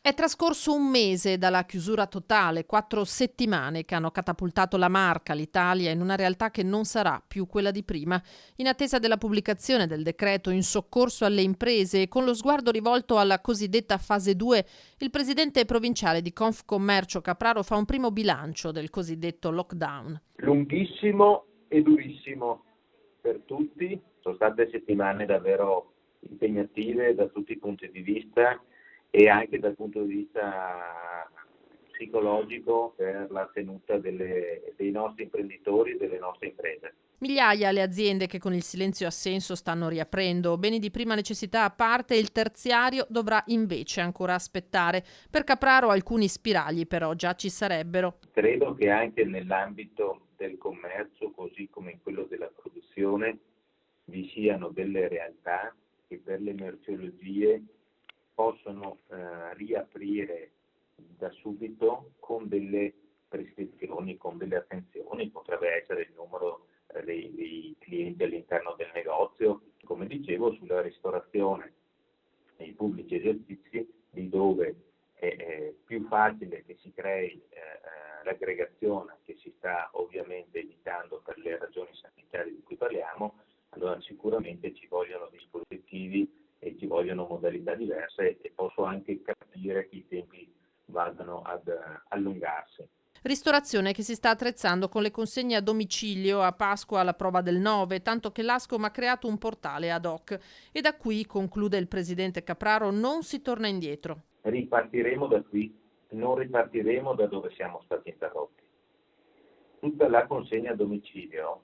È trascorso un mese dalla chiusura totale, 4 settimane che hanno catapultato la Marca, l'Italia, in una realtà che non sarà più quella di prima. In attesa della pubblicazione del decreto in soccorso alle imprese e con lo sguardo rivolto alla cosiddetta fase 2, il presidente provinciale di Confcommercio Capraro fa un primo bilancio del cosiddetto lockdown. Lunghissimo e durissimo per tutti, sono state settimane davvero impegnative da tutti i punti di vista e anche dal punto di vista psicologico per la tenuta dei nostri imprenditori e delle nostre imprese. Migliaia le aziende che con il silenzio assenso stanno riaprendo. Beni di prima necessità a parte, il terziario dovrà invece ancora aspettare. Per Capraro alcuni spiragli però già ci sarebbero. Credo che anche nell'ambito del commercio, così come in quello della produzione, vi siano delle realtà che per le merceologie possono riaprire da subito con delle prescrizioni, con delle attenzioni, potrebbe essere il numero dei clienti all'interno del negozio, come dicevo sulla ristorazione e i pubblici esercizi, di dove è più facile che si crei l'aggregazione che si sta ovviamente evitando per le ragioni sanitarie di cui parliamo, allora sicuramente ci vogliono dispositivi e ci vogliono modalità diverse e posso anche capire che i tempi vadano ad allungarsi. Ristorazione che si sta attrezzando con le consegne a domicilio a Pasqua alla prova del 9, tanto che l'Ascom ha creato un portale ad hoc. E da qui, conclude il presidente Capraro, non si torna indietro. Ripartiremo da qui, non ripartiremo da dove siamo stati interrotti. Tutta la consegna a domicilio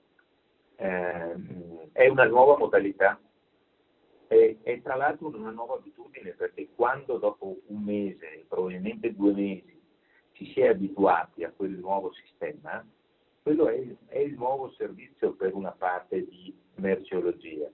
è una nuova modalità e tra l'altro una nuova abitudine, perché quando dopo un mese, probabilmente 2 mesi, ci si è abituati a quel nuovo sistema, quello è il nuovo servizio per una parte di merceologia.